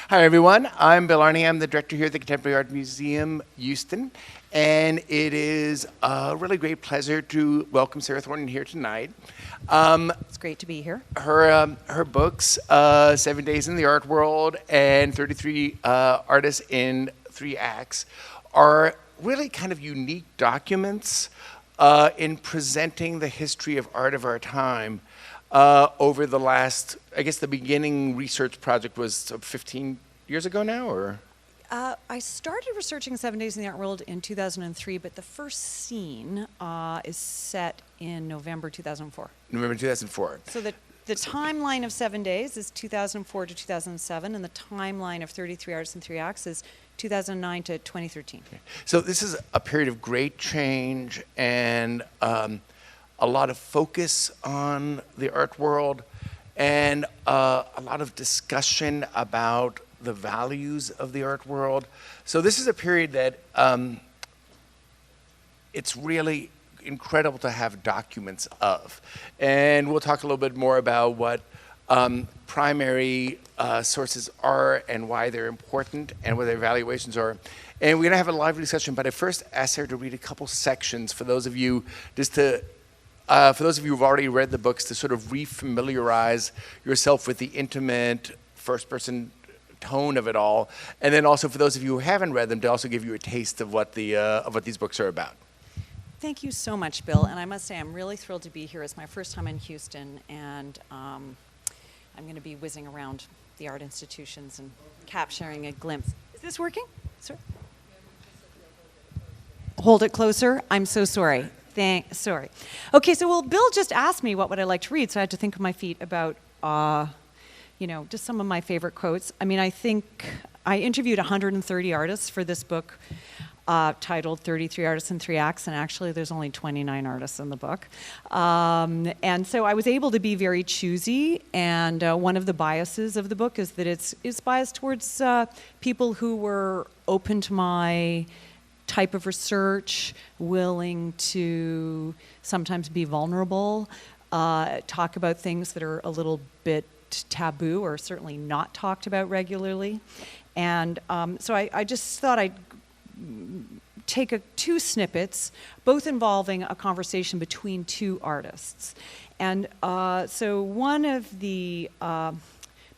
Hi, everyone. I'm Bill Arning. I'm the director here at the Contemporary Art Museum, Houston. And it is a really great pleasure to welcome Sarah Thornton here tonight. It's great to be here. Her books, 7 Days in the Art World and 33 Artists in 3 Acts, are really kind of unique documents in presenting the history of art of our time over the last, I guess the beginning research project was 15 years ago now, or? I started researching 7 Days in the Art World in 2003, but the first scene is set in November 2004. November 2004. So the timeline of 7 Days is 2004 to 2007, and the timeline of 33 Artists in 3 Acts is 2009 to 2013. Okay. So this is a period of great change and a lot of focus on the art world and a lot of discussion about the values of the art world. So this is a period that it's really incredible to have documents of. And we'll talk a little bit more about what primary sources are and why they're important and what their evaluations are. And we're gonna have a lively discussion, but I first asked Sarah to read a couple sections for those of you, for those of you who've already read the books, to sort of refamiliarize yourself with the intimate first-person tone of it all, and then also for those of you who haven't read them, to also give you a taste of what these books are about. Thank you so much, Bill. And I must say, I'm really thrilled to be here. It's my first time in Houston, and I'm going to be whizzing around the art institutions and capturing a glimpse. Is this working? Sorry. Hold it closer. I'm so sorry. Sorry. Okay, so well, Bill just asked me what would I like to read, so I had to think on my feet about, just some of my favorite quotes. I mean, I think I interviewed 130 artists for this book titled 33 Artists in 3 Acts, and actually there's only 29 artists in the book. And so I was able to be very choosy, and one of the biases of the book is that it's biased towards people who were open to my type of research, willing to sometimes be vulnerable, talk about things that are a little bit taboo or certainly not talked about regularly. And so I just thought I'd take 2 snippets, both involving a conversation between 2 artists. And so one of the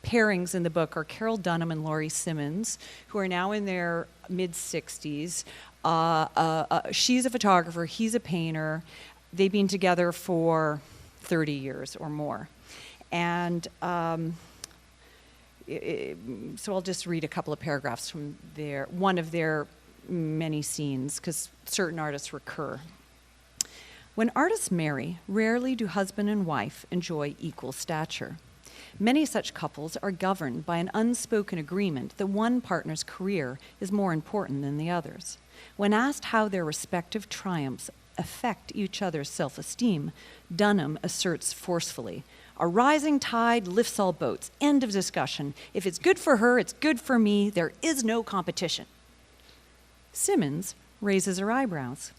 pairings in the book are Caroll Dunham and Laurie Simmons, who are now in their mid-60s. She's a photographer, he's a painter. They've been together for 30 years or more. And so I'll just read a couple of paragraphs from one of their many scenes, because certain artists recur. When artists marry, rarely do husband and wife enjoy equal stature. Many such couples are governed by an unspoken agreement that one partner's career is more important than the other's. When asked how their respective triumphs affect each other's self-esteem, Dunham asserts forcefully, "A rising tide lifts all boats. End of discussion. If it's good for her, it's good for me. There is no competition." Simmons raises her eyebrows.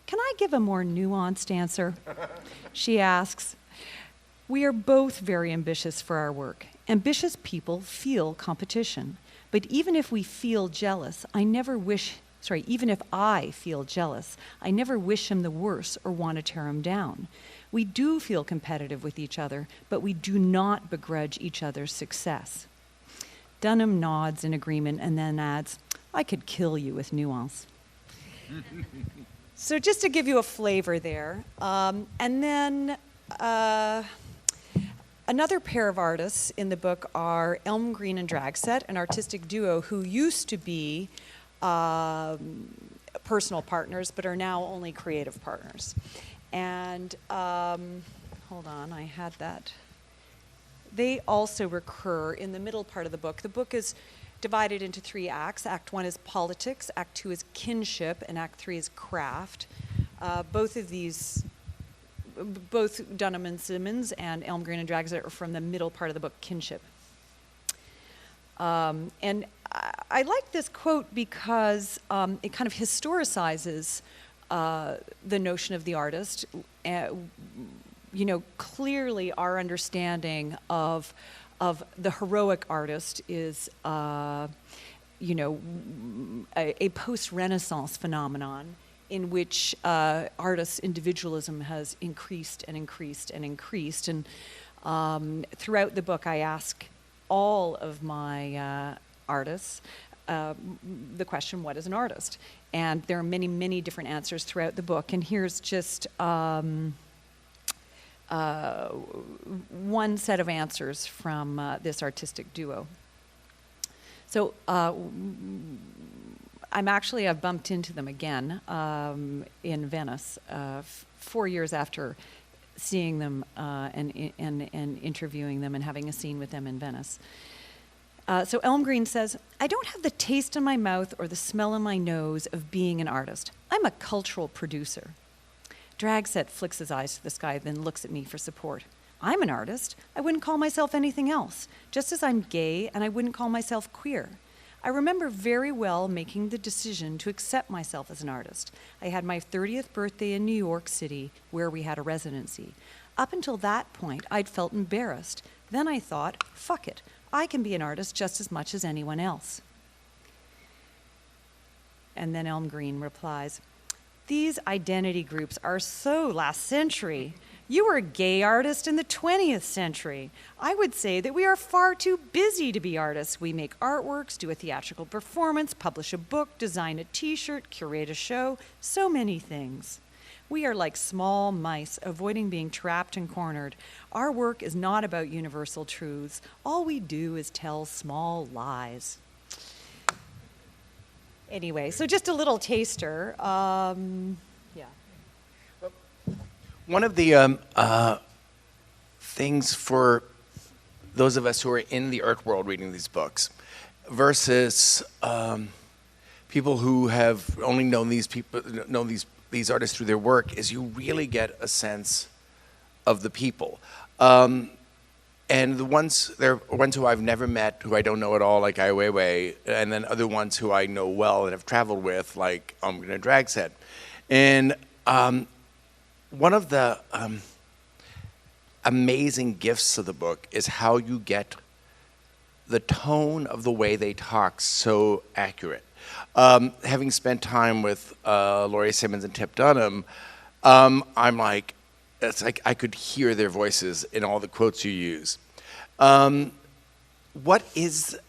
"Can I give a more nuanced answer?" She asks. "We are both very ambitious for our work. Ambitious people feel competition. But even if we feel jealous, even if I feel jealous, I never wish him the worse or want to tear him down. We do feel competitive with each other, but we do not begrudge each other's success." Dunham nods in agreement and then adds, "I could kill you with nuance." So just to give you a flavor there. And then another pair of artists in the book are Elm Green and Dragset, an artistic duo who used to be personal partners, but are now only creative partners. And hold on, I had that. They also recur in the middle part of the book. The book is divided into 3 acts. Act 1 is politics, Act 2 is kinship, and Act 3 is craft. Both Dunham and Simmons and Elm Green and Dragset are from the middle part of the book, kinship. And I like this quote because it kind of historicizes the notion of the artist. Clearly our understanding of of the heroic artist is, you know, a post-Renaissance phenomenon in which artists' individualism has increased and increased and increased. And throughout the book, I ask all of my artists the question, what is an artist? And there are many, many different answers throughout the book. And here's just one set of answers from this artistic duo. So I've bumped into them again in Venice 4 years after seeing them and interviewing them and having a scene with them in Venice. So Elm Green says, I don't have the taste in my mouth or the smell in my nose of being an artist. I'm a cultural producer. Dragset flicks his eyes to the sky, then looks at me for support. I'm an artist. I wouldn't call myself anything else, just as I'm gay and I wouldn't call myself queer. I remember very well making the decision to accept myself as an artist. I had my 30th birthday in New York City, where we had a residency. Up until that point, I'd felt embarrassed. Then I thought, fuck it. I can be an artist just as much as anyone else. And then Elm Green replies, these identity groups are so last century. You were a gay artist in the 20th century. I would say that we are far too busy to be artists. We make artworks, do a theatrical performance, publish a book, design a t-shirt, curate a show, so many things. We are like small mice, avoiding being trapped and cornered. Our work is not about universal truths. All we do is tell small lies. Anyway, so just a little taster. Yeah. One of the things for those of us who are in the art world reading these books versus people who have only known these artists through their work is you really get a sense of the people. And there are ones who I've never met, who I don't know at all, like Ai Wei Wei, and then other ones who I know well and have traveled with, like Dragset. And one of the amazing gifts of the book is how you get the tone of the way they talk so accurate. Having spent time with Laurie Simmons and Tip Dunham, I'm like, it's like I could hear their voices in all the quotes you use. What is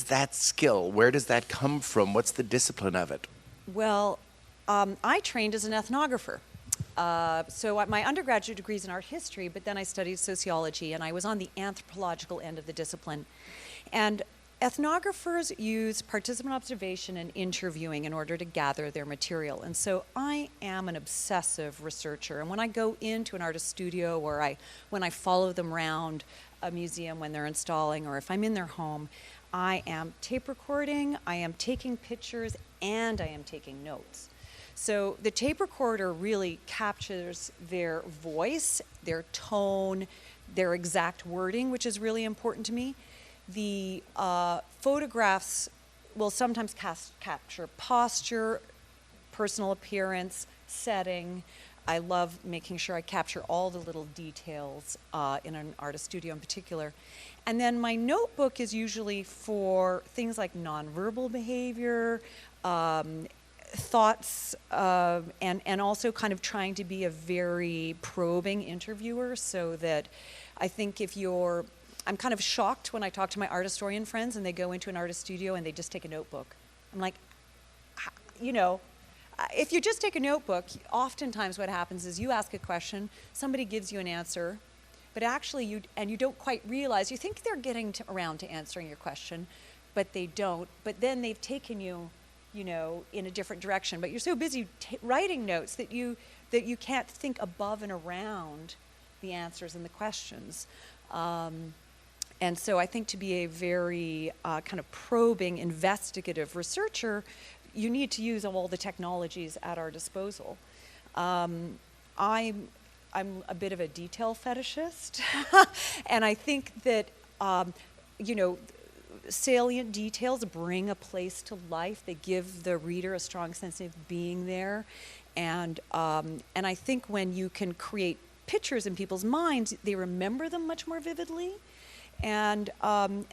that skill? Where does that come from? What's the discipline of it? Well, I trained as an ethnographer. So my undergraduate degree is in art history, but then I studied sociology, and I was on the anthropological end of the discipline. And ethnographers use participant observation and interviewing in order to gather their material. And so I am an obsessive researcher. And when I go into an artist studio or when I follow them around a museum when they're installing, or if I'm in their home, I am tape recording, I am taking pictures, and I am taking notes. So the tape recorder really captures their voice, their tone, their exact wording, which is really important to me. The photographs will sometimes capture posture, personal appearance, setting. I love making sure I capture all the little details in an artist studio in particular. And then my notebook is usually for things like nonverbal behavior, thoughts, and also kind of trying to be a very probing interviewer, so that I think I'm kind of shocked when I talk to my art historian friends and they go into an artist studio and they just take a notebook. I'm like, if you just take a notebook, oftentimes what happens is you ask a question, somebody gives you an answer, but actually you don't quite realize, you think they're getting around to answering your question, but they don't. But then they've taken you, in a different direction. But you're so busy writing notes that you can't think above and around the answers and the questions. And so I think to be a very kind of probing, investigative researcher, you need to use all the technologies at our disposal. I'm a bit of a detail fetishist, and I think that, salient details bring a place to life. They give the reader a strong sense of being there. And I think when you can create pictures in people's minds, they remember them much more vividly. And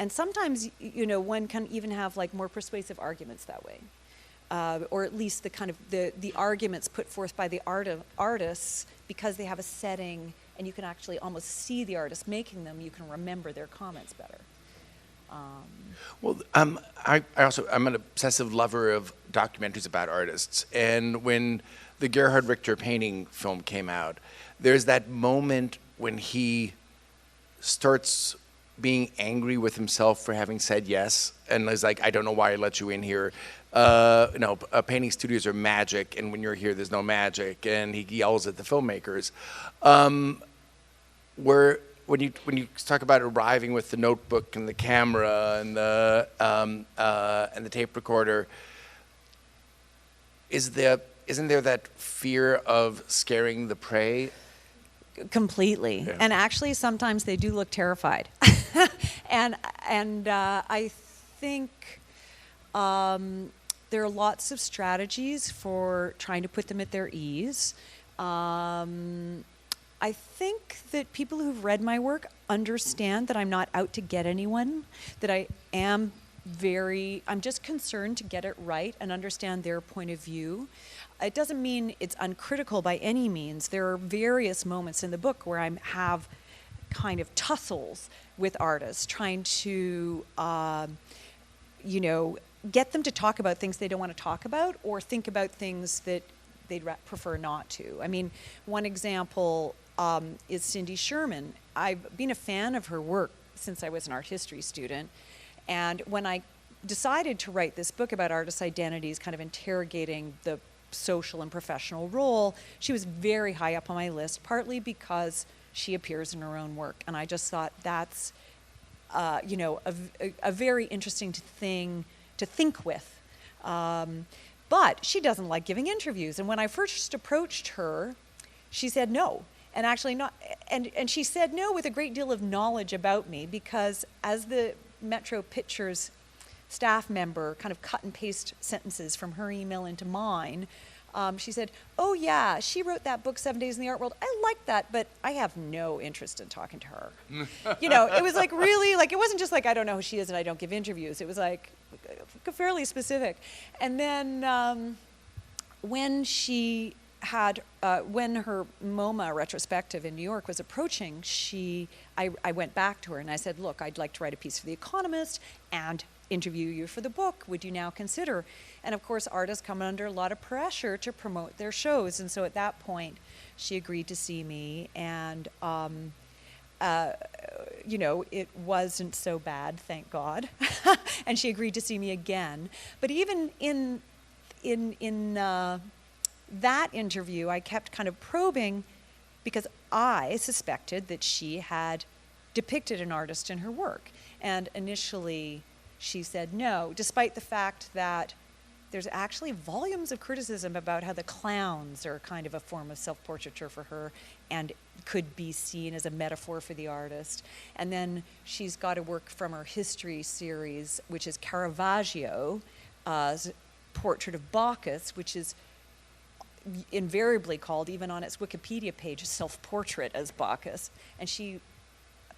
sometimes, one can even have like more persuasive arguments that way. Or at least the kind of the arguments put forth by the artists, because they have a setting and you can actually almost see the artist making them, you can remember their comments better. I'm an obsessive lover of documentaries about artists. And when the Gerhard Richter painting film came out, there's that moment when he starts being angry with himself for having said yes, and is like, I don't know why I let you in here. Painting studios are magic, and when you're here, there's no magic. And he yells at the filmmakers. When you talk about arriving with the notebook and the camera and the tape recorder, isn't there that fear of scaring the prey? Completely. Yeah. And actually, sometimes they do look terrified. and I think there are lots of strategies for trying to put them at their ease. I think that people who've read my work understand that I'm not out to get anyone, that I'm just concerned to get it right and understand their point of view. It doesn't mean it's uncritical by any means. There are various moments in the book where I have kind of tussles with artists, trying to, get them to talk about things they don't want to talk about, or think about things that they'd prefer not to. I mean, one example is Cindy Sherman. I've been a fan of her work since I was an art history student. And when I decided to write this book about artists' identities, kind of interrogating the social and professional role, she was very high up on my list, partly because she appears in her own work. And I just thought that's, a very interesting thing to think with. But she doesn't like giving interviews. And when I first approached her, she said no. And actually not, and she said no with a great deal of knowledge about me, because as the Metro Pictures staff member kind of cut and paste sentences from her email into mine, she said, oh yeah, she wrote that book 7 Days in the Art World. I like that, but I have no interest in talking to her. It was like really, like, it wasn't just like, I don't know who she is and I don't give interviews. It was like fairly specific. And then when she had, when her MoMA retrospective in New York was approaching, I went back to her and I said, look, I'd like to write a piece for The Economist and interview you for the book. Would you now consider? And of course, artists come under a lot of pressure to promote their shows. And so at that point, she agreed to see me. And, it wasn't so bad, thank God. And she agreed to see me again. But even in that interview, I kept kind of probing, because I suspected that she had depicted an artist in her work. And initially, she said no, despite the fact that there's actually volumes of criticism about how the clowns are kind of a form of self-portraiture for her and could be seen as a metaphor for the artist. And then she's got a work from her history series, which is Caravaggio's portrait of Bacchus, which is invariably called, even on its Wikipedia page, self-portrait as Bacchus. And she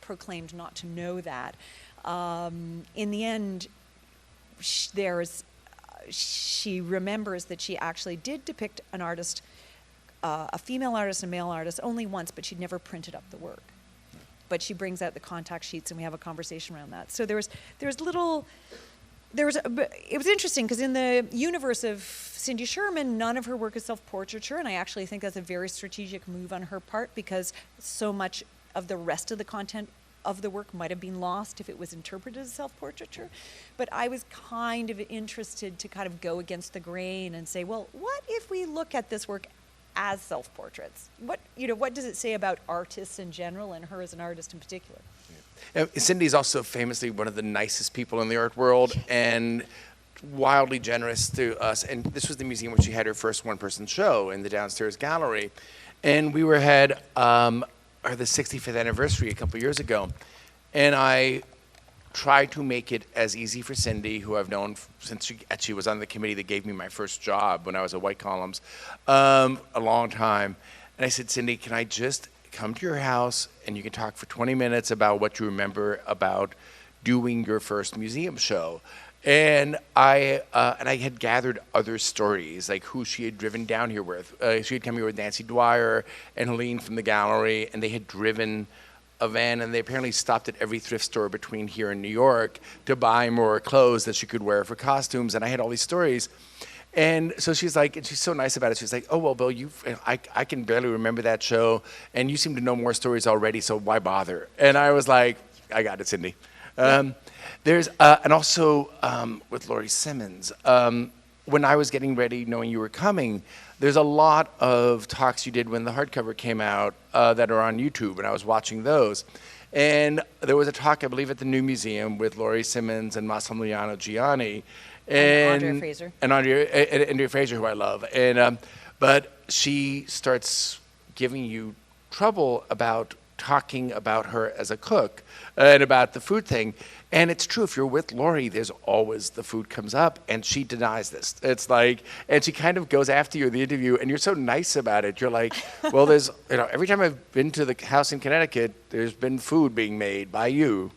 proclaimed not to know that. In the end, she remembers that she actually did depict an artist, a female artist and a male artist, only once, but she'd never printed up the work. But she brings out the contact sheets and we have a conversation around that. So it was interesting, because in the universe of Cindy Sherman, none of her work is self-portraiture, and I actually think that's a very strategic move on her part, because so much of the rest of the content of the work might have been lost if it was interpreted as self-portraiture. But I was kind of interested to kind of go against the grain and say, well, what if we look at this work as self-portraits? What does it say about artists in general and her as an artist in particular? Cindy's also famously one of the nicest people in the art world, and wildly generous to us. And this was the museum where she had her first one-person show in the downstairs gallery. And we had the 65th anniversary a couple years ago. And I tried to make it as easy for Cindy, who I've known since she actually was on the committee that gave me my first job when I was at White Columns, a long time. And I said, Cindy, can come to your house and you can talk for 20 minutes about what you remember about doing your first museum show. And I had gathered other stories, like who she had driven down here with. She had come here with Nancy Dwyer and Helene from the gallery, and they had driven a van, and they apparently stopped at every thrift store between here and New York to buy more clothes that she could wear for costumes. And I had all these stories. And so she's like, and she's so nice about it. She's like, oh, well, Bill, I can barely remember that show, and you seem to know more stories already, so why bother? And I was like, I got it, Cindy. There's, and also with Laurie Simmons, when I was getting ready, knowing you were coming, there's a lot of talks you did when the hardcover came out that are on YouTube, and I was watching those. And there was a talk, I believe, at the New Museum with Laurie Simmons and Massimiliano Gianni. And Andrea Fraser. And Andrea Fraser, who I love. And but she starts giving you trouble about talking about her as a cook and about the food thing. And it's true, if you're with Laurie, there's always the food comes up, and she denies this. It's like, and she kind of goes after you in the interview, and you're so nice about it. You're like, well, there's, every time I've been to the house in Connecticut, there's been food being made by you.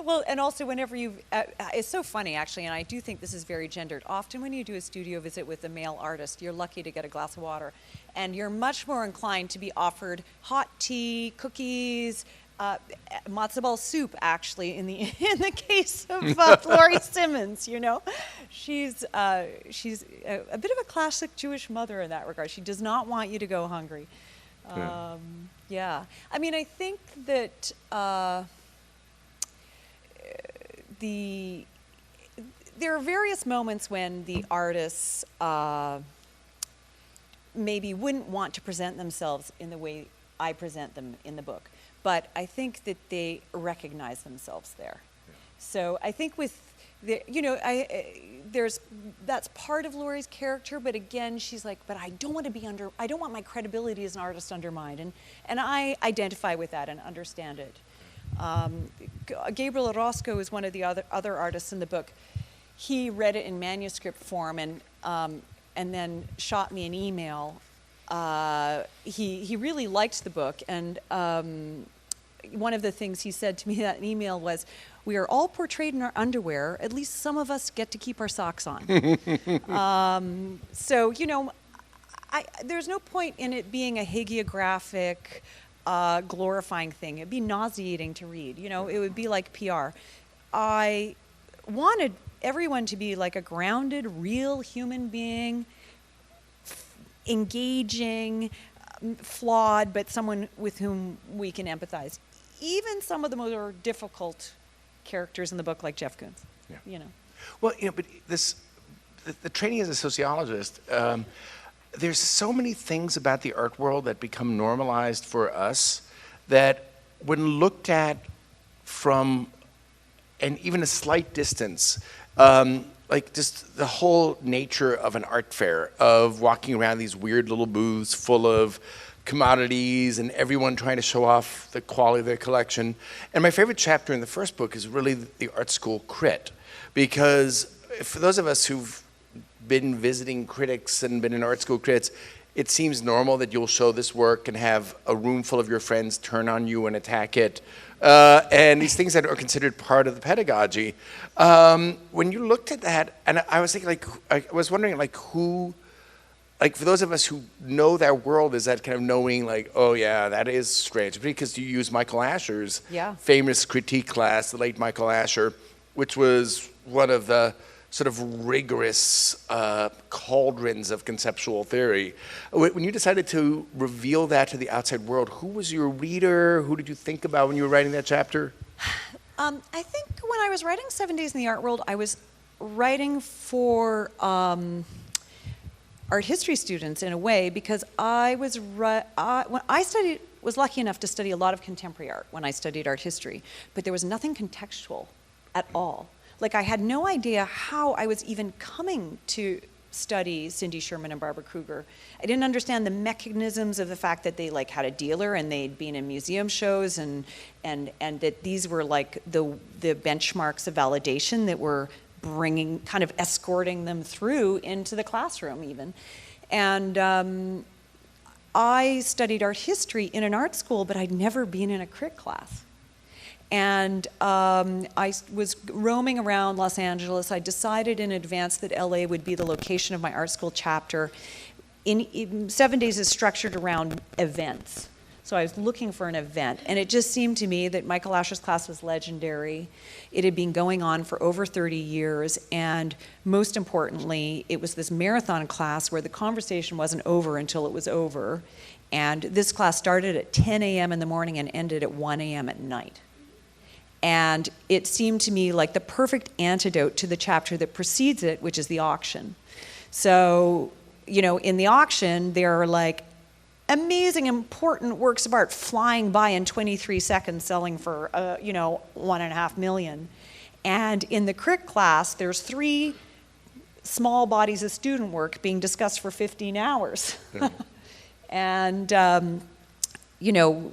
Well, and also whenever it's so funny actually, and I do think this is very gendered. Often when you do a studio visit with a male artist, you're lucky to get a glass of water, and you're much more inclined to be offered hot tea, cookies, matzo ball soup. Actually, in the case of Laurie Simmons, she's a bit of a classic Jewish mother in that regard. She does not want you to go hungry. Yeah, I mean, I think that. There are various moments when the artists maybe wouldn't want to present themselves in the way I present them in the book, but I think that they recognize themselves there. Yeah. So I think with that's part of Laurie's character, but again, she's like, but I don't want my credibility as an artist undermined, and I identify with that and understand it. Gabriel Orozco is one of the other artists in the book. He read it in manuscript form and then shot me an email. He really liked the book, and one of the things he said to me in that email was, "We are all portrayed in our underwear. At least some of us get to keep our socks on." So there's no point in it being a hagiographic, glorifying thing. It'd be nauseating to read. It would be like PR. I wanted everyone to be like a grounded, real human being, engaging, flawed, but someone with whom we can empathize. Even some of the more difficult characters in the book, like Jeff Koons. Yeah. Well, but the training as a sociologist. There's so many things about the art world that become normalized for us that when looked at from even a slight distance, like just the whole nature of an art fair, of walking around these weird little booths full of commodities and everyone trying to show off the quality of their collection. And my favorite chapter in the first book is really the art school crit, because for those of us who've been visiting critics and been in art school critics, it seems normal that you'll show this work and have a room full of your friends turn on you and attack it. And these things that are considered part of the pedagogy. When you looked at that, and I was thinking, I was wondering, who, for those of us who know that world, is that kind of knowing, oh yeah, that is strange. Because you use Michael Asher's famous critique class, the late Michael Asher, which was one of the sort of rigorous cauldrons of conceptual theory. When you decided to reveal that to the outside world, who was your reader? Who did you think about when you were writing that chapter? I think when I was writing 7 Days in the Art World, I was writing for art history students in a way, because I was when I was lucky enough to study a lot of contemporary art when I studied art history, but there was nothing contextual at all. I had no idea how I was even coming to study Cindy Sherman and Barbara Kruger. I didn't understand the mechanisms of the fact that they had a dealer and they'd been in museum shows, and that these were the benchmarks of validation that were kind of escorting them through into the classroom even. And I studied art history in an art school, but I'd never been in a crit class. And I was roaming around Los Angeles. I decided in advance that LA would be the location of my art school chapter. In 7 days is structured around events. So I was looking for an event, and it just seemed to me that Michael Asher's class was legendary. It had been going on for over 30 years, and most importantly, it was this marathon class where the conversation wasn't over until it was over. And this class started at 10 a.m. in the morning and ended at 1 a.m. at night. And it seemed to me like the perfect antidote to the chapter that precedes it, which is the auction. So, you know, in the auction, there are like amazing, important works of art flying by in 23 seconds, selling for, you know, $1.5 million. And in the crit class, there's 3 small bodies of student work being discussed for 15 hours. And, you know,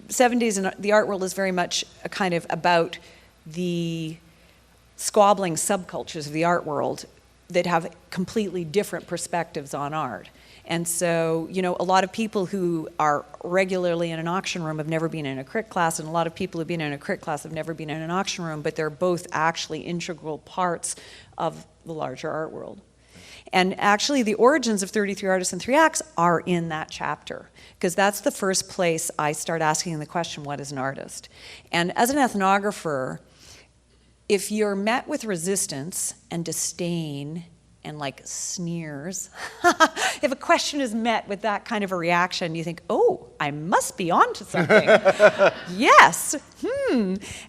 7 days in the art world is very much a kind of about the squabbling subcultures of the art world that have completely different perspectives on art. And so, you know, a lot of people who are regularly in an auction room have never been in a crit class, and a lot of people who've been in a crit class have never been in an auction room, but they're both actually integral parts of the larger art world. And actually, the origins of 33 Artists and 3 Acts are in that chapter, because that's the first place I start asking the question, what is an artist? And as an ethnographer, if you're met with resistance and disdain and like sneers, if a question is met with that kind of a reaction, you think, oh, I must be onto something. Yes.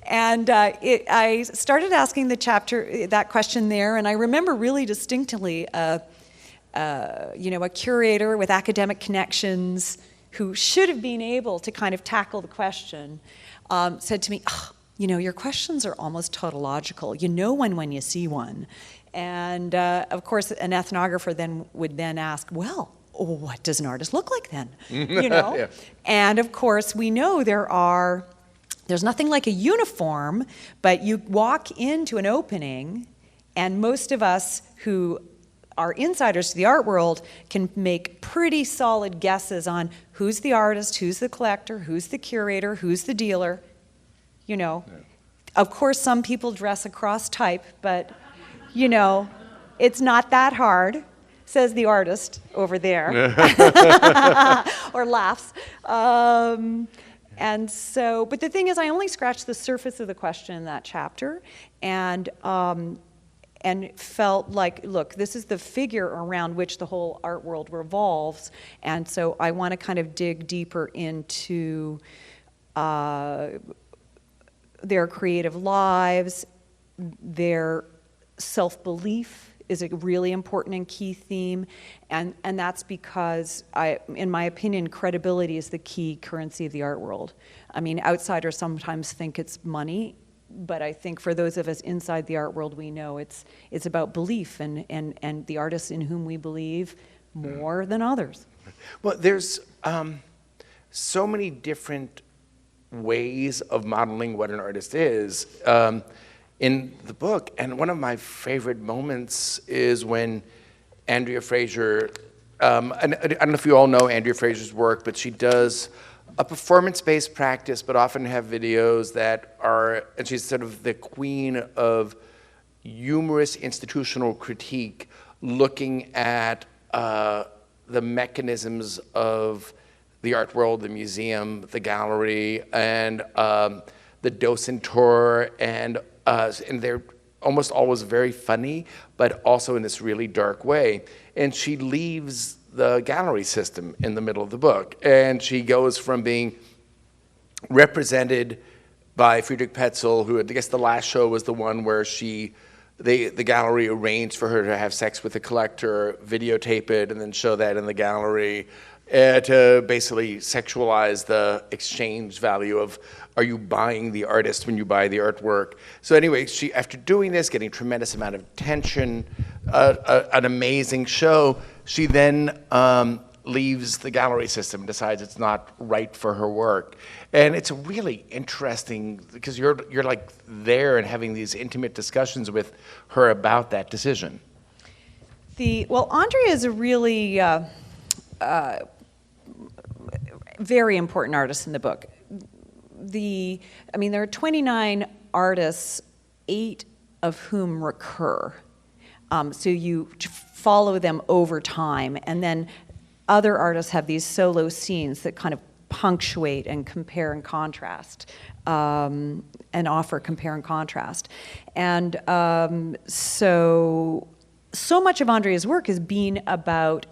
And I started asking the chapter that question there, and I remember really distinctly, you know, a curator with academic connections who should have been able to kind of tackle the question, said to me, oh, you know, your questions are almost tautological. You know one when you see one. And of course, an ethnographer then would ask, well, what does an artist look like then? You know? Yeah. And of course, we know there's nothing like a uniform, but you walk into an opening, and most of us who are insiders to the art world can make pretty solid guesses on who's the artist, who's the collector, who's the curator, who's the dealer, you know. Yeah. Of course, some people dress across type, but you know, it's not that hard, says the artist over there, or laughs. And so, but the thing is, I only scratched the surface of the question in that chapter, and felt like, look, this is the figure around which the whole art world revolves, and so I want to kind of dig deeper into their creative lives, their self-belief is a really important and key theme, and that's because, in my opinion, credibility is the key currency of the art world. I mean, outsiders sometimes think it's money, but I think for those of us inside the art world, we know it's about belief and the artists in whom we believe more than others. Well, there's so many different ways of modeling what an artist is in the book, and one of my favorite moments is when Andrea Fraser, and I don't know if you all know Andrea Fraser's work, but she does a performance-based practice, but often have videos that are, and she's sort of the queen of humorous institutional critique, looking at the mechanisms of the art world, the museum, the gallery, and the docent tour, and they're almost always very funny, but also in this really dark way. And she leaves the gallery system in the middle of the book, and she goes from being represented by Friedrich Petzel, who I guess the last show was the one where the gallery arranged for her to have sex with a collector, videotape it, and then show that in the gallery, to basically sexualize the exchange value of, are you buying the artist when you buy the artwork? So anyway, she, after doing this, getting a tremendous amount of attention, an amazing show, she then leaves the gallery system, decides it's not right for her work. And it's really interesting because you're like there and having these intimate discussions with her about that decision. Well, Andrea is a really very important artists in the book. There are 29 artists, 8 of whom recur. So you follow them over time, and then other artists have these solo scenes that kind of punctuate and compare and contrast, and offer compare and contrast. And so much of Andrea's work is being about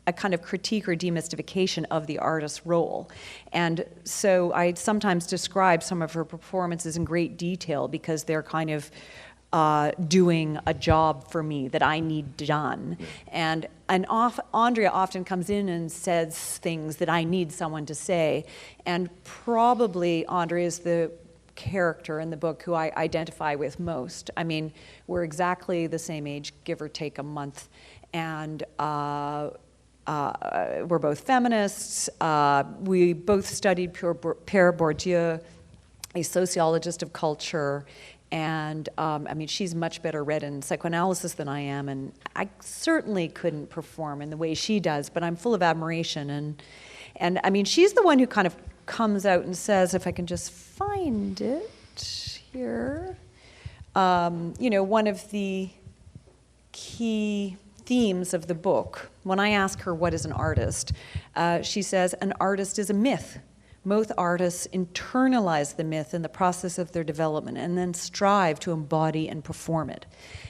a kind of critique or demystification of the artist's role. And so I sometimes describe some of her performances in great detail because they're kind of doing a job for me that I need done. And Andrea often comes in and says things that I need someone to say. And probably Andrea is the character in the book who I identify with most. I mean, we're exactly the same age, give or take a month. And we're both feminists. We both studied Pierre Bourdieu, a sociologist of culture. And she's much better read in psychoanalysis than I am, and I certainly couldn't perform in the way she does, but I'm full of admiration. And she's the one who kind of comes out and says, if I can just find it here, one of the key themes of the book, when I ask her what is an artist, she says, an artist is a myth. Most artists internalize the myth in the process of their development and then strive to embody and perform it.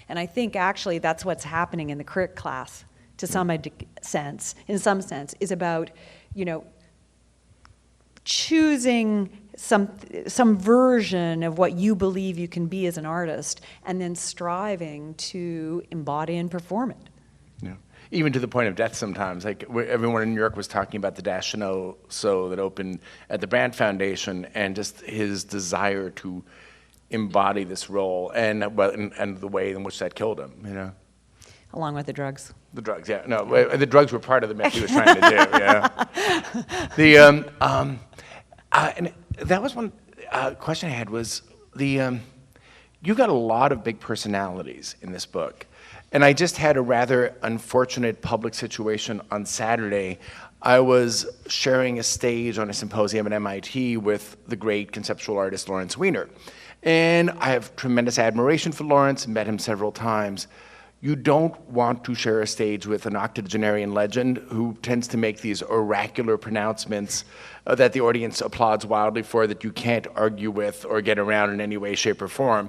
And I think actually that's what's happening in the crit class to some sense, is about, choosing some version of what you believe you can be as an artist and then striving to embody and perform it. Yeah. Even to the point of death sometimes. Like everyone in New York was talking about the Dash show that opened at the Brandt Foundation and just his desire to embody this role and the way in which that killed him, Along with the drugs. The drugs, yeah. No, the drugs were part of the myth he was trying to do, yeah. And that was one question I had was you got a lot of big personalities in this book. And I just had a rather unfortunate public situation on Saturday. I was sharing a stage on a symposium at MIT with the great conceptual artist Lawrence Weiner. And I have tremendous admiration for Lawrence, met him several times. You don't want to share a stage with an octogenarian legend who tends to make these oracular pronouncements that the audience applauds wildly for, that you can't argue with or get around in any way, shape, or form.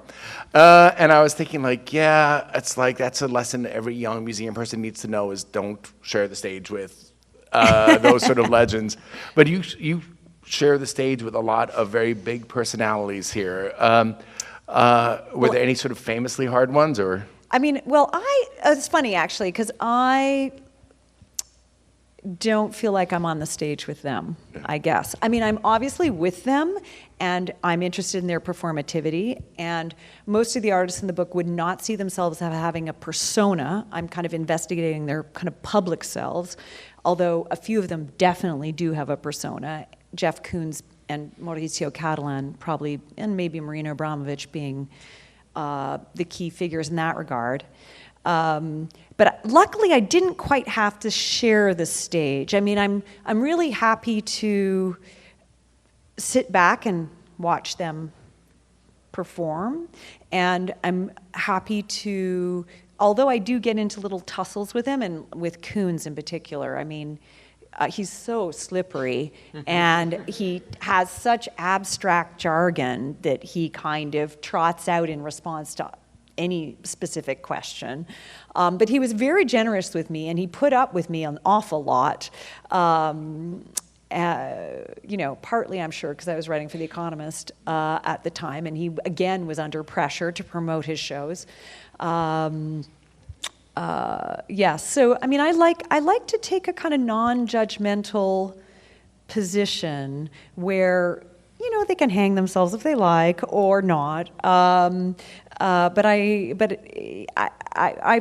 And I was thinking, it's like that's a lesson every young museum person needs to know is don't share the stage with those sort of legends. But you share the stage with a lot of very big personalities here. Were there any sort of famously hard ones, or? It's funny actually, because I don't feel like I'm on the stage with them, I guess. I'm obviously with them, and I'm interested in their performativity, and most of the artists in the book would not see themselves as having a persona. I'm kind of investigating their kind of public selves, although a few of them definitely do have a persona. Jeff Koons and Mauricio Catalan probably, and maybe Marina Abramovich being the key figures in that regard. But luckily, I didn't quite have to share the stage. I'm really happy to sit back and watch them perform, and I'm happy to, although I do get into little tussles with him, and with Koons in particular. He's so slippery, and he has such abstract jargon that he kind of trots out in response to any specific question. But he was very generous with me, and he put up with me an awful lot. Partly, I'm sure, because I was writing for The Economist at the time, and he, again, was under pressure to promote his shows. So I like to take a kind of non-judgmental position where they can hang themselves if they like or not. But I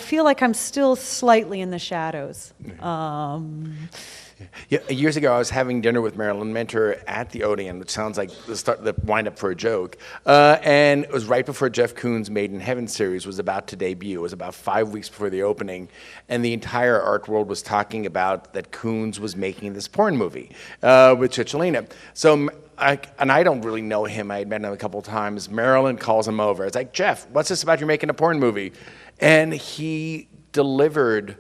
feel like I'm still slightly in the shadows. Yeah, years ago, I was having dinner with Marilyn Minter at the Odeon, which sounds like the wind-up for a joke. And it was right before Jeff Koons' Made in Heaven series was about to debut. It was about 5 weeks before the opening. And the entire art world was talking about that Koons was making this porn movie with Chicholina. So, I don't really know him. I had met him a couple of times. Marilyn calls him over. It's like, Jeff, what's this about you making a porn movie? And he delivered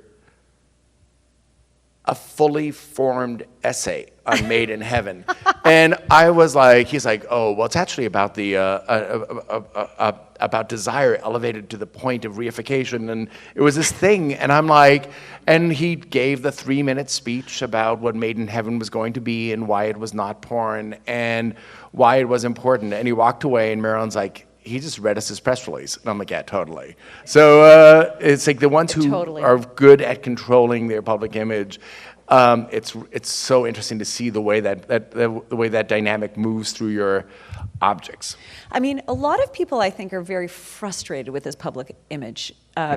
a fully formed essay on Made in Heaven. And I was like, he's like, oh, well, it's actually about the, about desire elevated to the point of reification. And it was this thing. And I'm like, and he gave the 3-minute speech about what Made in Heaven was going to be and why it was not porn and why it was important. And he walked away and Marilyn's like, he just read us his press release. And I'm like, yeah, totally. So it's like the ones who are good at controlling their public image, it's so interesting to see the way the way that dynamic moves through your objects. I mean, a lot of people, I think, are very frustrated with his public image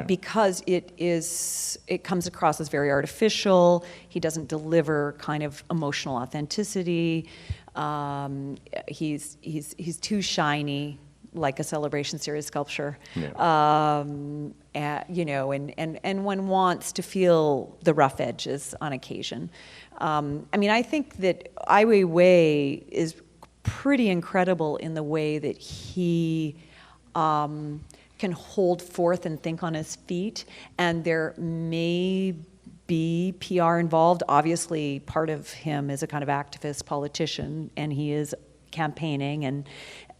because it comes across as very artificial. He doesn't deliver kind of emotional authenticity. He's too shiny, like a Celebration Series sculpture, and one wants to feel the rough edges on occasion. I mean, I think that Ai Wei Wei is pretty incredible in the way that he can hold forth and think on his feet, and there may be PR involved. Obviously, part of him is a kind of activist politician, and he is campaigning, and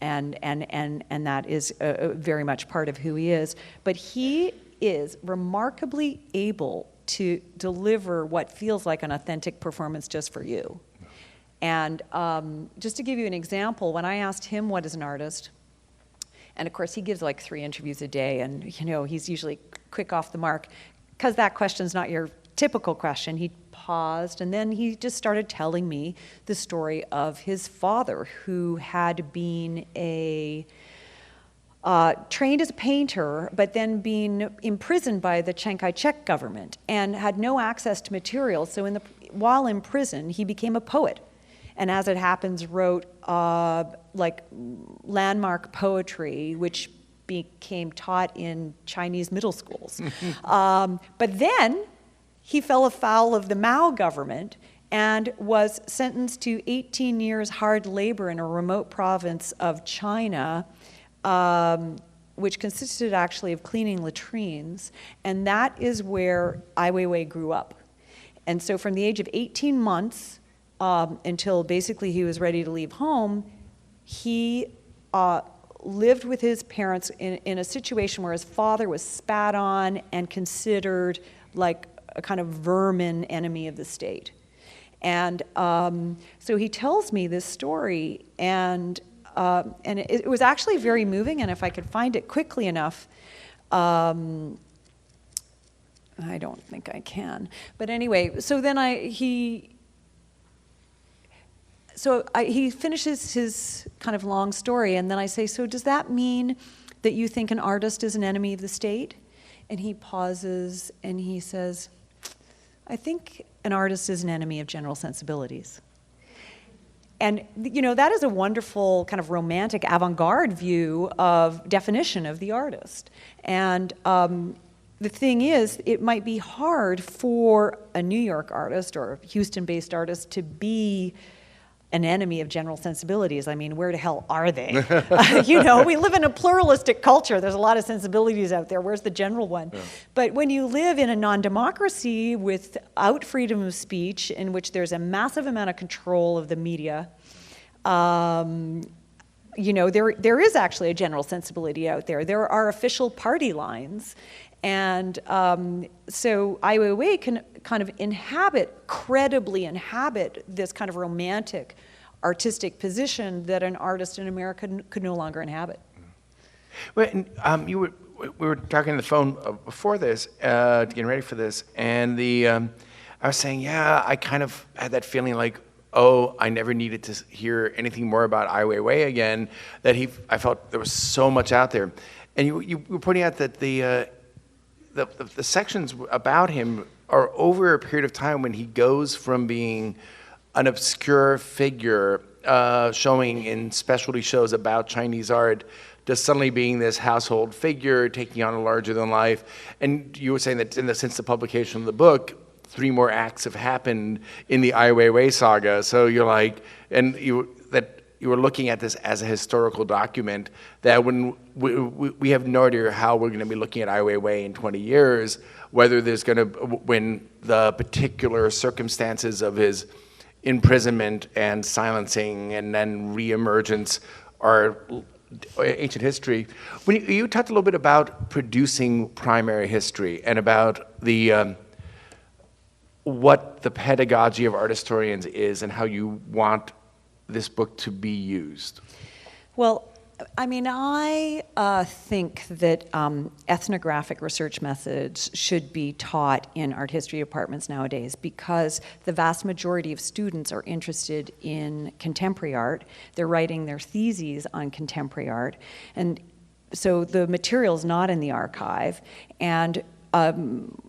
that is very much part of who he is. But he is remarkably able to deliver what feels like an authentic performance just for you. And just to give you an example, when I asked him what is an artist, and of course he gives like 3 interviews a day, and he's usually quick off the mark, because that question's not your typical question. He paused, and then he just started telling me the story of his father, who had been trained as a painter, but then being imprisoned by the Chiang Kai-shek government and had no access to materials. So while in prison, he became a poet. And as it happens, wrote like landmark poetry, which became taught in Chinese middle schools. But then he fell afoul of the Mao government and was sentenced to 18 years hard labor in a remote province of China, which consisted actually of cleaning latrines. And that is where Ai Weiwei grew up. And so from the age of 18 months until basically he was ready to leave home, he lived with his parents in a situation where his father was spat on and considered like a kind of vermin enemy of the state. And so he tells me this story, and it was actually very moving, and if I could find it quickly enough, I don't think I can. But anyway, so then he finishes his kind of long story, and then I say, so does that mean that you think an artist is an enemy of the state? And he pauses, and he says, I think an artist is an enemy of general sensibilities. And that is a wonderful kind of romantic avant-garde definition of the artist. And the thing is, it might be hard for a New York artist or a Houston-based artist to be an enemy of general sensibilities. I mean, where the hell are they? We live in a pluralistic culture. There's a lot of sensibilities out there. Where's the general one? Yeah. But when you live in a non-democracy without freedom of speech, in which there's a massive amount of control of the media, there is actually a general sensibility out there. There are official party lines. And so Ai Weiwei can kind of credibly inhabit this kind of romantic, artistic position that an artist in America could no longer inhabit. Well, and, we were talking on the phone before this, getting ready for this, and I was saying, yeah, I kind of had that feeling like, oh, I never needed to hear anything more about Ai Weiwei again, I felt there was so much out there. And you were pointing out that the sections about him are over a period of time when he goes from being an obscure figure showing in specialty shows about Chinese art to suddenly being this household figure, taking on a larger than life. And you were saying that since the publication of the book, 3 more acts have happened in the Ai Wei Wei saga. So you're like, and you were looking at this as a historical document that when we have no idea how we're going to be looking at Ai Wei Wei in 20 years, whether there's going to, when the particular circumstances of his imprisonment and silencing and then reemergence are ancient history. When you talked a little bit about producing primary history and about the what the pedagogy of art historians is and how you want this book to be used. Well, I mean, I think that ethnographic research methods should be taught in art history departments nowadays because the vast majority of students are interested in contemporary art. They're writing their theses on contemporary art. And so the material's not in the archive, and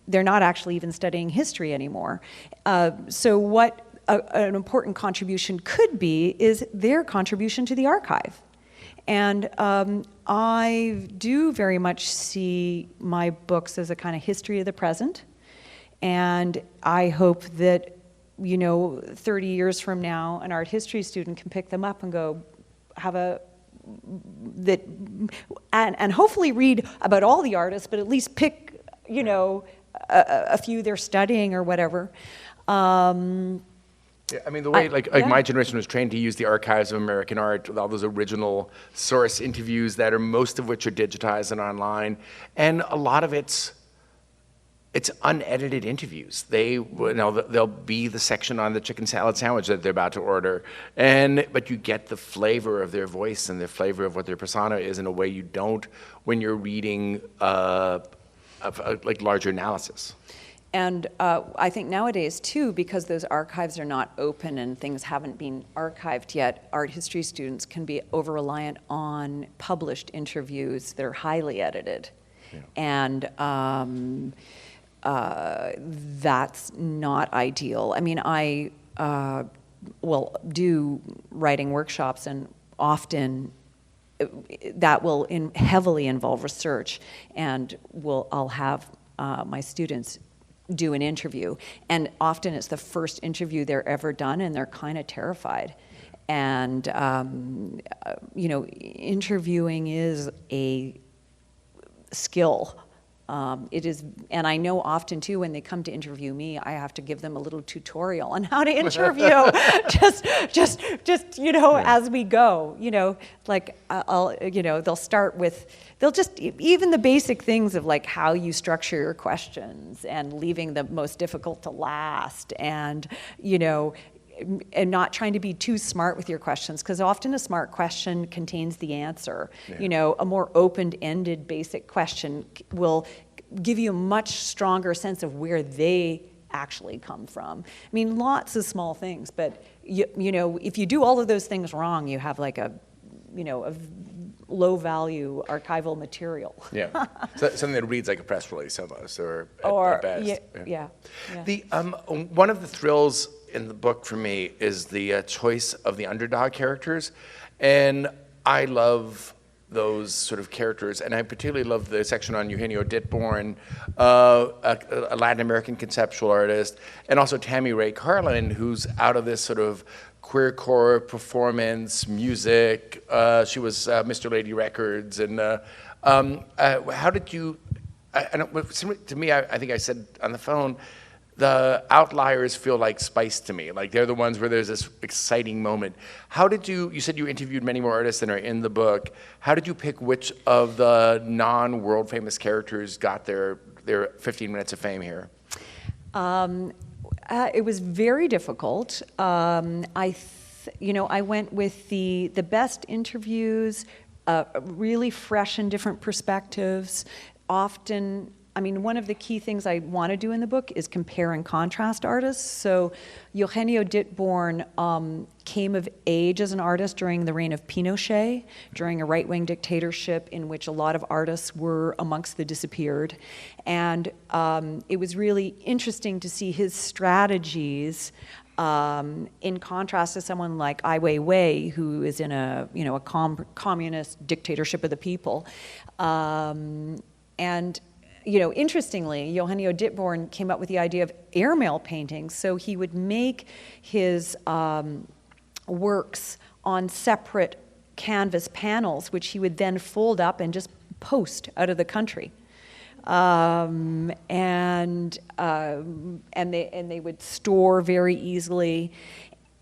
they're not actually even studying history anymore. So what an important contribution could be is their contribution to the archive. And I do very much see my books as a kind of history of the present. And I hope that, 30 years from now, an art history student can pick them up and go, and hopefully read about all the artists, but at least pick, a few they're studying or whatever. Yeah, I mean, the way, my generation was trained to use the archives of American art with all those original source interviews that are, most of which are digitized and online. And a lot of it's unedited interviews. There'll be the section on the chicken salad sandwich that they're about to order. But you get the flavor of their voice and the flavor of what their persona is in a way you don't when you're reading larger analysis. And I think nowadays, too, because those archives are not open and things haven't been archived yet, art history students can be over-reliant on published interviews that are highly edited. Yeah. And that's not ideal. I mean, I will do writing workshops, and often that will heavily involve research, and I'll have my students do an interview, and often it's the first interview they're ever done, and they're kind of terrified. And interviewing is a skill. It is, and I know often too when they come to interview me, I have to give them a little tutorial on how to interview, just as we go. They'll start with, even the basic things of like how you structure your questions and leaving the most difficult to last, and and not trying to be too smart with your questions, because often a smart question contains the answer. Yeah. A more open-ended basic question will give you a much stronger sense of where they actually come from. I mean, lots of small things, but if you do all of those things wrong, you have like a low-value archival material. Yeah, so something that reads like a press release almost, or at best. Yeah. The one of the thrills in the book for me is the choice of the underdog characters, and I love those sort of characters, and I particularly love the section on Eugenio Dittborn, a Latin American conceptual artist, and also Tammy Ray Carlin, who's out of this sort of queercore performance, music. She was Mr. Lady Records, and how did you? To me, I think I said on the phone, the outliers feel like spice to me. Like they're the ones where there's this exciting moment. How did you said you interviewed many more artists than are in the book. How did you pick which of the non-world famous characters got their 15 minutes of fame here? It was very difficult. I went with the best interviews, really fresh and different perspectives, often I mean, one of the key things I want to do in the book is compare and contrast artists. So Eugenio Dittborn came of age as an artist during the reign of Pinochet, during a right-wing dictatorship in which a lot of artists were amongst the disappeared. And it was really interesting to see his strategies in contrast to someone like Ai Wei Wei, who is in a communist dictatorship of the people. And interestingly, Eugenio Dittborn came up with the idea of airmail paintings. So he would make his works on separate canvas panels, which he would then fold up and just post out of the country. And they would store very easily.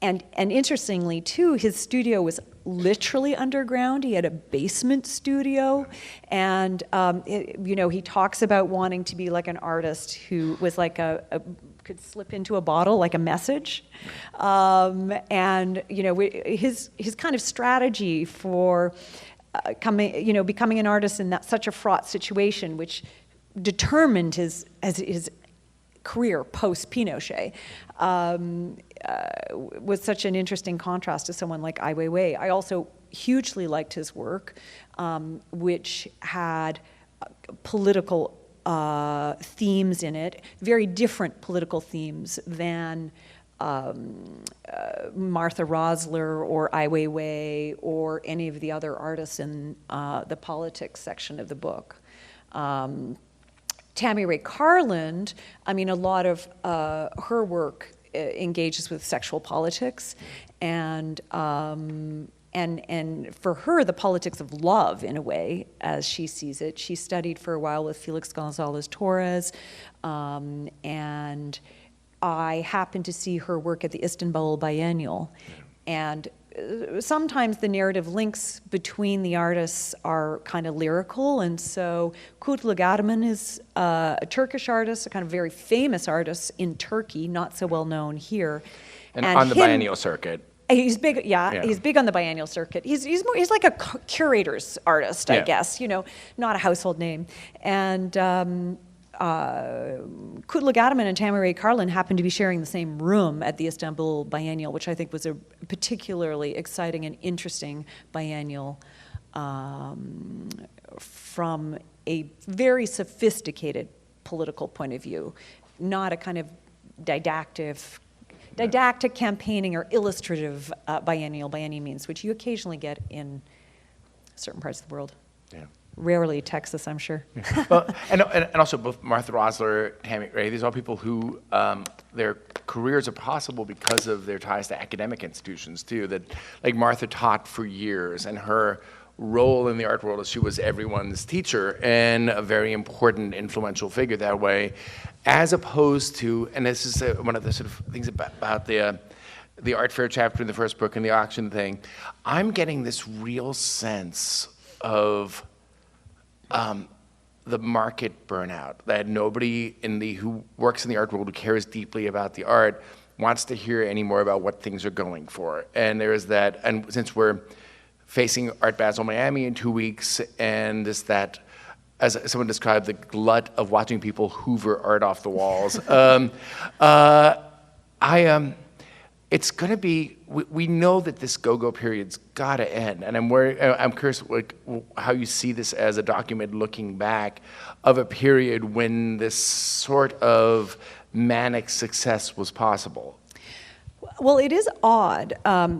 And interestingly, too, his studio was literally underground. He had a basement studio. And, he talks about wanting to be like an artist who was like could slip into a bottle like a message. His kind of strategy for becoming an artist in such a fraught situation, which determined his career post-Pinochet, was such an interesting contrast to someone like Ai Weiwei. I also hugely liked his work, which had political themes in it, very different political themes than Martha Rosler or Ai Weiwei or any of the other artists in the politics section of the book. Tammy Ray Carland, I mean, a lot of her work engages with sexual politics, and for her, the politics of love, in a way, as she sees it. She studied for a while with Felix Gonzalez Torres, and I happened to see her work at the Istanbul Biennial, and sometimes the narrative links between the artists are kind of lyrical, and so Kutluk Ataman is a Turkish artist, a kind of very famous artist in Turkey, not so well known here. And on the biennial circuit. He's big, he's big on the biennial circuit. He's like a curator's artist, I guess, not a household name. And Kutluk Ataman and Tammy Ray Carland happened to be sharing the same room at the Istanbul Biennial, which I think was a particularly exciting and interesting biennial from a very sophisticated political point of view, not a kind of didactic campaigning or illustrative biennial by any means, which you occasionally get in certain parts of the world. Yeah. Rarely Texas, I'm sure. Yeah. Well, and also both Martha Rosler, Tammy Ray, these are all people who their careers are possible because of their ties to academic institutions too. That, like, Martha taught for years, and her role in the art world is she was everyone's teacher and a very important, influential figure that way, as opposed to, and this is one of the sort of things about the art fair chapter in the first book and the auction thing. I'm getting this real sense of the market burnout, that nobody who works in the art world, who cares deeply about the art, wants to hear any more about what things are going for. And there is that, and since we're facing Art Basel Miami in 2 weeks, and that, as someone described, the glut of watching people hoover art off the walls, it's going to be, we know that this go-go period's got to end, and I'm curious how you see this as a document looking back of a period when this sort of manic success was possible. Well, it is odd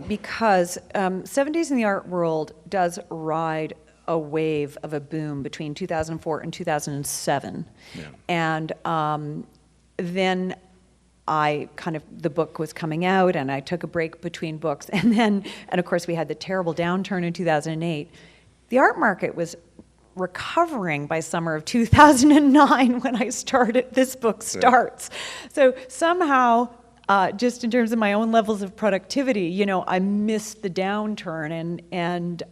because 7 Days in the Art World does ride a wave of a boom between 2004 and 2007. Yeah. And then the book was coming out, and I took a break between books. And of course, we had the terrible downturn in 2008. The art market was recovering by summer of 2009 when this book starts. Yeah. So somehow, just in terms of my own levels of productivity, I missed the downturn, and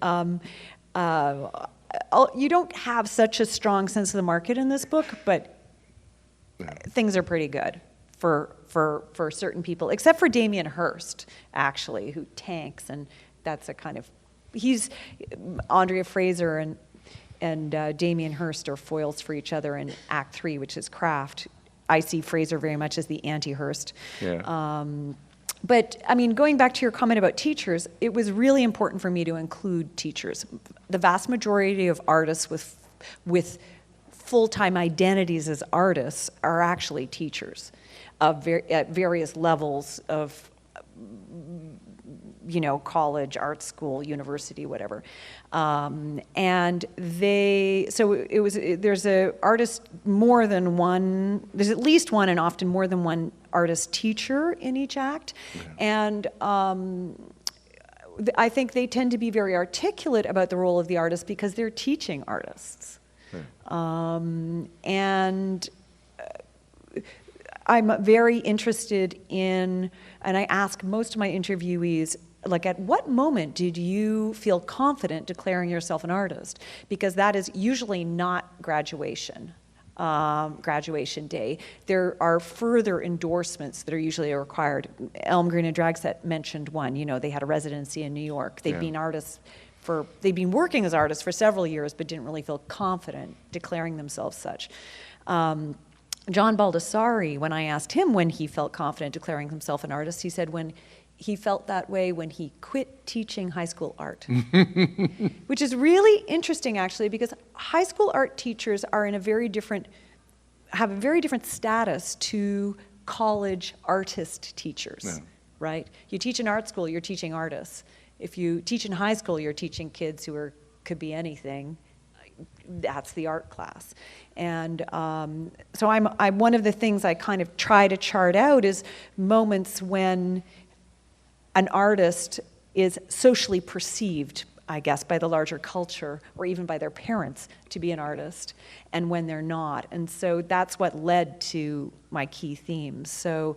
you don't have such a strong sense of the market in this book, but things are pretty good for certain people, except for Damien Hirst, actually, who tanks, and that's a kind of, he's Andrea Fraser, and Damien Hirst are foils for each other in Act 3, which is craft. I see Fraser very much as the anti-Hirst. Yeah. But, I mean, going back to your comment about teachers, it was really important for me to include teachers. The vast majority of artists with full-time identities as artists are actually teachers at various levels of, college, art school, university, whatever. And there's at least one and often more than one artist teacher in each act. And I think they tend to be very articulate about the role of the artist because they're teaching artists. And I'm very interested in, and I ask most of my interviewees, like, at what moment did you feel confident declaring yourself an artist? Because that is usually not graduation day. There are further endorsements that are usually required. Elm Green and Dragset mentioned one. They had a residency in New York. They'd been working as artists for several years, but didn't really feel confident declaring themselves such. John Baldessari, when I asked him when he felt confident declaring himself an artist, he said when he felt that way when he quit teaching high school art. Which is really interesting, actually, because high school art teachers are have a very different status to college artist teachers, right? You teach in art school, you're teaching artists. If you teach in high school, you're teaching kids who could be anything. That's the art class. And so I'm one of the things I kind of try to chart out is moments when an artist is socially perceived, I guess, by the larger culture or even by their parents to be an artist, and when they're not. And so that's what led to my key themes. So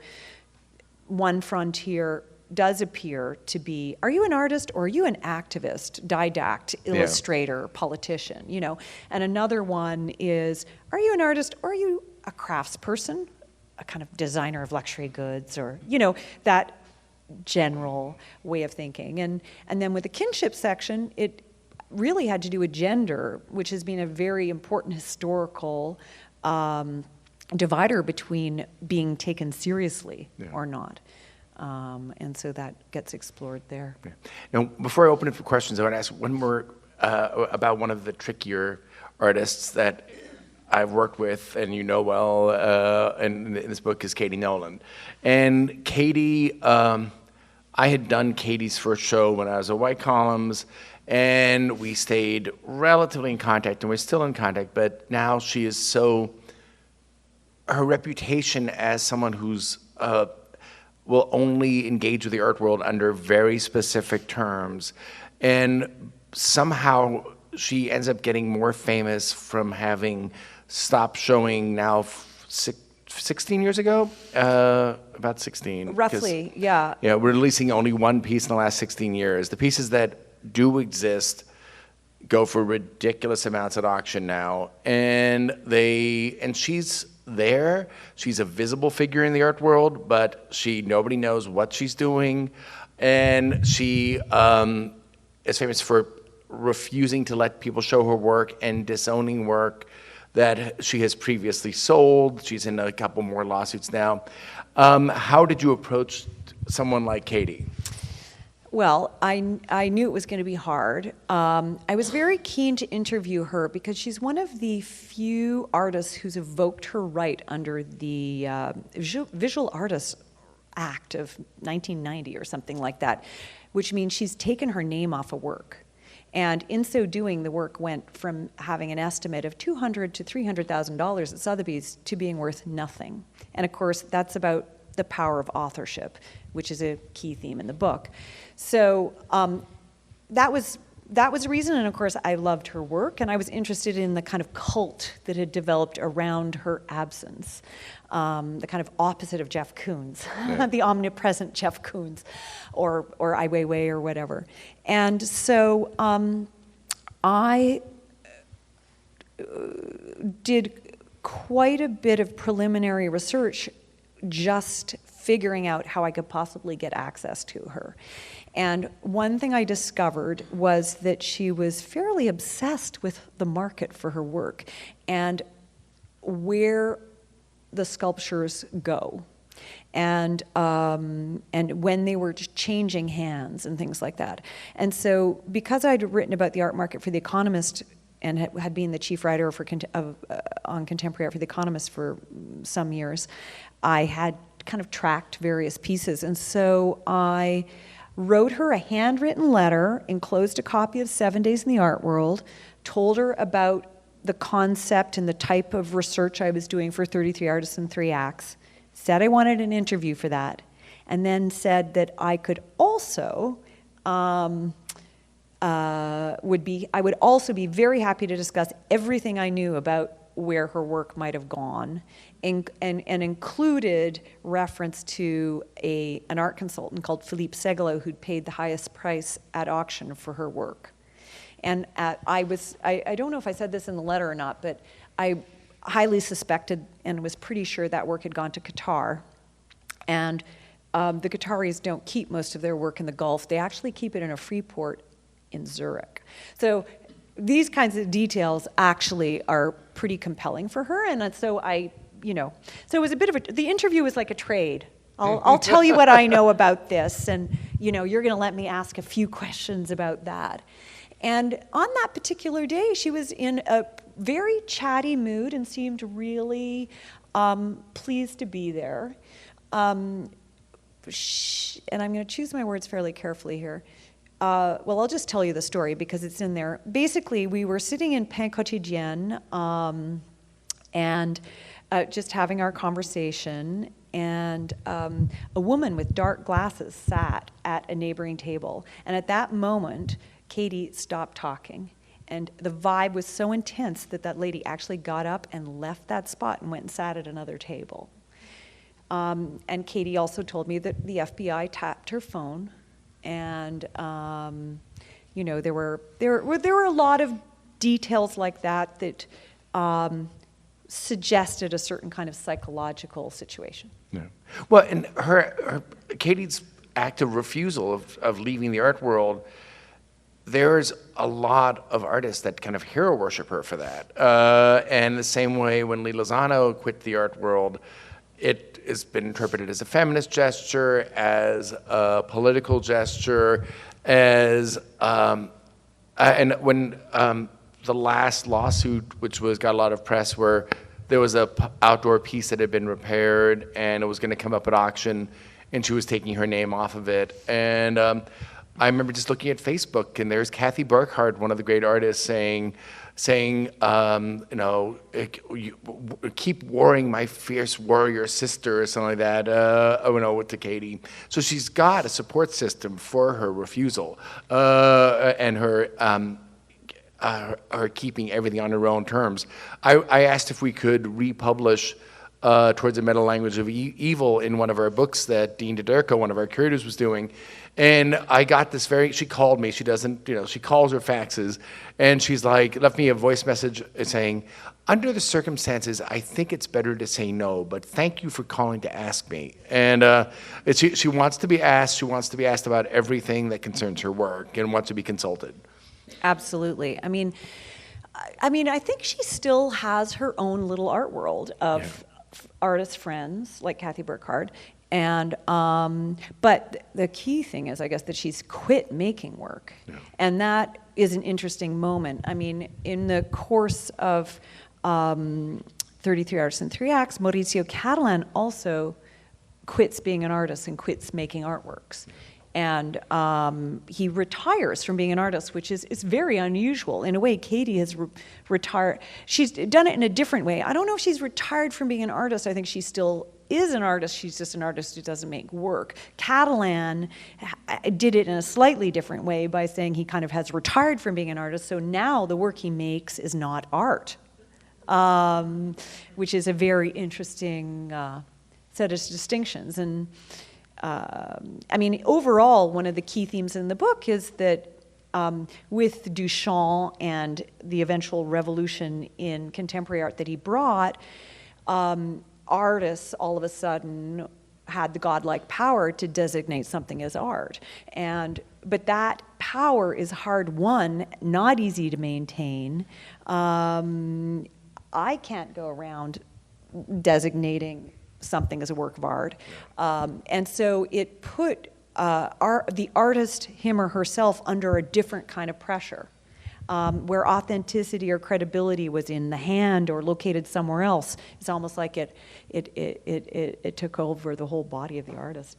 one frontier does appear to be, are you an artist or are you an activist, didact, illustrator, politician, And another one is, are you an artist or are you a craftsperson, a kind of designer of luxury goods, or, that general way of thinking. And then with the kinship section, it really had to do with gender, which has been a very important historical divider between being taken seriously or not. And so that gets explored there. Yeah. Now, before I open it for questions, I want to ask one more about one of the trickier artists that I've worked with and well in this book is Katie Nolan. And Katie, I had done Katie's first show when I was at White Columns, and we stayed relatively in contact, and we're still in contact, but now she is her reputation as someone who's will only engage with the art world under very specific terms, and somehow she ends up getting more famous from having stopped showing now 16 years ago, about 16. Roughly, yeah. Yeah, we're releasing only one piece in the last 16 years. The pieces that do exist go for ridiculous amounts at auction now, and she's there. She's a visible figure in the art world, but nobody knows what she's doing, and she is famous for refusing to let people show her work and disowning work that she has previously sold. She's in a couple more lawsuits now. How did you approach someone like Katie? Well, I knew it was going to be hard. I was very keen to interview her because she's one of the few artists who's evoked her right under the Visual Artists Act of 1990 or something like that, which means she's taken her name off a work. And in so doing, the work went from having an estimate of $200,000 to $300,000 at Sotheby's to being worth nothing. And of course, that's about the power of authorship, which is a key theme in the book. So that was a reason, and of course, I loved her work, and I was interested in the kind of cult that had developed around her absence, the kind of opposite of Jeff Koons, the omnipresent Jeff Koons, or Ai Wei Wei or whatever. And so I did quite a bit of preliminary research just figuring out how I could possibly get access to her. And one thing I discovered was that she was fairly obsessed with the market for her work and where the sculptures go, and when they were changing hands and things like that. And so because I'd written about the art market for The Economist and had been the chief writer on contemporary art for The Economist for some years, I had kind of tracked various pieces. And so I wrote her a handwritten letter, enclosed a copy of 7 Days in the Art World, told her about the concept and the type of research I was doing for 33 Artists in 3 Acts, said I wanted an interview for that, and then said that I could also I would also be very happy to discuss everything I knew about where her work might have gone, and included reference to an art consultant called Philippe Segalo, who'd paid the highest price at auction for her work. And I don't know if I said this in the letter or not, but I highly suspected and was pretty sure that work had gone to Qatar. And the Qataris don't keep most of their work in the Gulf. They actually keep it in a free port in Zurich. So these kinds of details actually are pretty compelling for her. And so so it was a bit of the interview was like a trade. I'll tell you what I know about this, and you're going to let me ask a few questions about that. And on that particular day, she was in a very chatty mood and seemed really pleased to be there. And I'm going to choose my words fairly carefully here. Well, I'll just tell you the story because it's in there. Basically, we were sitting in Pain Quotidien and just having our conversation, and a woman with dark glasses sat at a neighboring table. And at that moment, Katie stopped talking. And the vibe was so intense that lady actually got up and left that spot and went and sat at another table. And Katie also told me that the FBI tapped her phone, and there were a lot of details like that suggested a certain kind of psychological situation. Yeah. Well, and Katie's act of refusal of leaving the art world, there's a lot of artists that kind of hero worship her for that. And the same way when Lee Lozano quit the art world, it has been interpreted as a feminist gesture, as a political gesture, and when the last lawsuit, which got a lot of press, where there was a outdoor piece that had been repaired and it was going to come up at auction, and she was taking her name off of it. And I remember just looking at Facebook, and there's Kathy Burkhardt, one of the great artists, saying, keep warring my fierce warrior sister, or something like that, to Katie. So she's got a support system for her refusal and her keeping everything on her own terms. I asked if we could republish Towards a Meta-Language of Evil in one of our books that Dean DeDerko, one of our curators, was doing. And I got this she called me, she doesn't, she calls or faxes, and she's like, left me a voice message saying, under the circumstances, I think it's better to say no, but thank you for calling to ask me. And she wants to be asked, about everything that concerns her work and wants to be consulted. Absolutely. I mean, I think she still has her own little art world of artist friends like Kathy Burkhardt. And but the key thing is, I guess, that she's quit making work, and that is an interesting moment. I mean, in the course of 33 Artists in 3 Acts, Maurizio Catalan also quits being an artist and quits making artworks, and he retires from being an artist, which is very unusual. In a way, Katie has retired. She's done it in a different way. I don't know if she's retired from being an artist. I think she still is an artist. She's just an artist who doesn't make work. Catalan did it in a slightly different way by saying he kind of has retired from being an artist, so now the work he makes is not art, which is a very interesting set of distinctions. And overall, one of the key themes in the book is that with Duchamp and the eventual revolution in contemporary art that he brought, artists all of a sudden had the godlike power to designate something as art. But that power is hard won, not easy to maintain. I can't go around designating something as a work of art. And so it put the artist, him or herself, under a different kind of pressure. Where authenticity or credibility was in the hand or located somewhere else, it's almost like it took over the whole body of the artist.